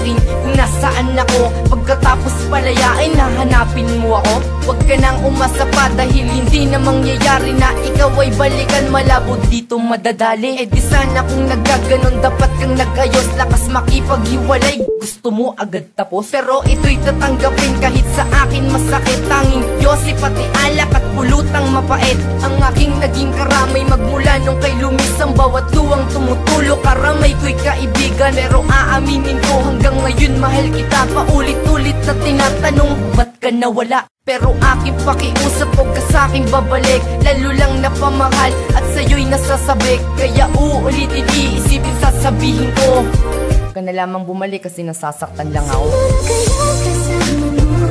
akin kung nasaan ako. Pagkatapos palayain, hahanapin mo ako. Huwag ka nang umasa pa dahil hindi na mangyayari na ikaw ay balikan. Malabo dito madadali. Eh di sana kung naggaganon, dapat kang nag-ayos. Lakas makipaghiwalay, gusto mo agad tapos. Pero ito'y tatanggapin kahit sa akin masakit. Tanging Diyos pati alak at pulutang mapait ang aking naging karamay. Magmula nung kay lumis ang bawat luwang tumutulo. Karamay ko'y kaibigan, pero aaminin ko hanggang ngayon mahal kita. Paulit-ulit na tinatanong, ba't ka nawala? Pero aking pakiusap, huwag ka sa'king babalik. Lalo lang napamahal at sa'yo'y nasasabik. Kaya uulitin, iisipin, sasabihin ko, huwag ka na lamang bumalik kasi nasasaktan lang ako. Kaya kasama mo,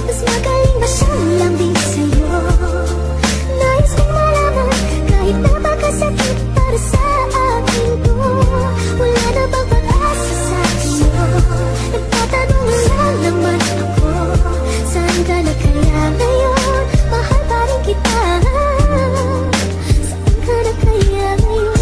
mas magaling ba siyang lambing sa'yo? Nais kong malaman, kahit napakasakit para sa akin to. Wala na bang pag-asa sa iyo? Nagtatanong lang naman ako, saan ka na kaya ngayon? Mahal pa rin kita, saan ka na kaya ngayon?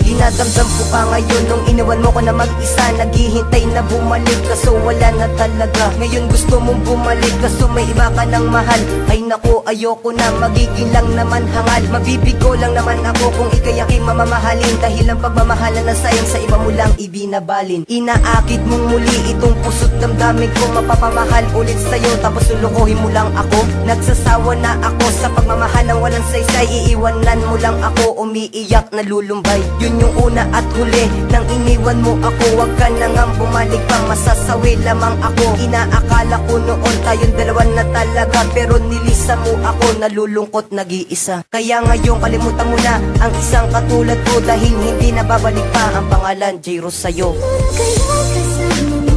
Dinadamdam ko pa ngayon nung iniwan mo ko na mag-isa. Naghihintay na bumalik kaso wala na talaga. Ngayon gusto mong bumalik kaso may iba ka ng mahal. Ay naku, ayoko na, magiging lang naman hangal. Mabibigo lang naman ako kung ikay aking mamamahalin. Dahil ang pagmamahalan na sayang sa iba mo lang ibinabalin. Inaakit mong muli itong puso't damdamin ko. Mapapamahal ulit sa'yo tapos lulukohin mo lang ako. Nagsasawa na ako sa pagmamahal ng walang saysay. Iiwanan mo lang ako, umiiyak na lulumbay. Yun yung una at huli nang iniwan mo ako. Huwag ka na nga bumalik pa, masasawi lamang ako. Inaakala ko noon tayong dalawa na talaga, pero nilisa mo ako, nalulungkot nag-iisa. Kaya ngayon kalimutan mo na ang isang katulad ko, dahil hindi na babalik pa ang pangalan J-Rose sa'yo. Kaya kasama mo,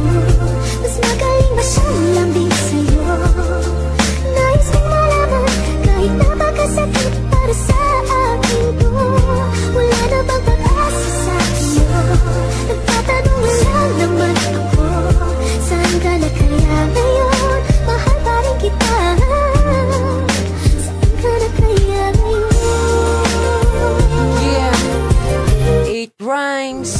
mas magaling ba siyang lambing sa'yo? Nais kong malaman, kahit napakasakit para sa akin to. Wala na bang pag-asa sa iyo? Nagtatanong lang naman ako, saan ka na kaya ngayon? Mahal pa rin kita, saan ka na kaya ngayon? Yeah, 8 rhymes.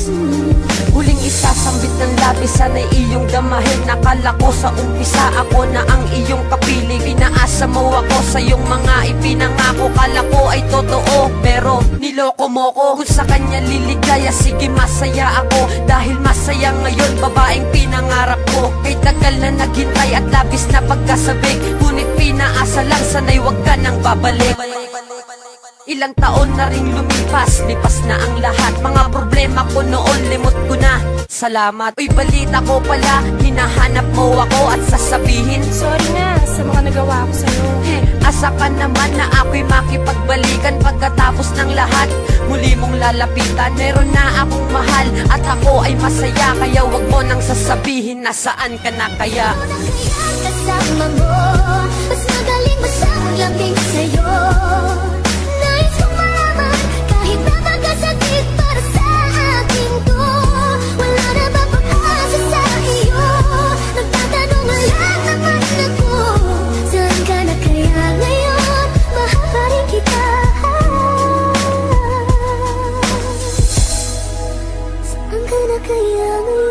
Huling isasambit ng labi, sana'y iyong damahin. Nakala ko sa umpisa ako na ang iyong kapiling. Pinaasa mo ako sa iyong mga ipinangako. Kala ko ay totoo, pero niloko mo ko. Kung sa kanya liligaya, sige masaya ako. Dahil masaya ngayon, babaeng pinangarap ko. Kay tagal na naghintay at labis na pagkasabik, ngunit pinaasa lang, sana'y wag ka nang babalik. Ilang taon na ring lumipas, lipas na ang lahat. Mga problema ko noon, limot ko na, salamat. Uy, balita ko pala, hinahanap mo ako at sasabihin, sorry na sa mga nagawa ko sa'yo. Asa ka naman na ako'y makipagbalikan pagkatapos ng lahat. Muli mong lalapitan, meron na akong mahal at ako ay masaya. Kaya wag mo nang sasabihin nasaan ka na kaya. Kaya kasama mo, mas magaling ba siyang lambing sa'yo? Nais kong malaman, kahit napakasakit para sa akin to. Wala na bang pag-asa sa iyo? Nagtatanong lang naman ako, saan ka na kaya ngayon? Mahal pa rin kita, saan ka na kaya ngayon?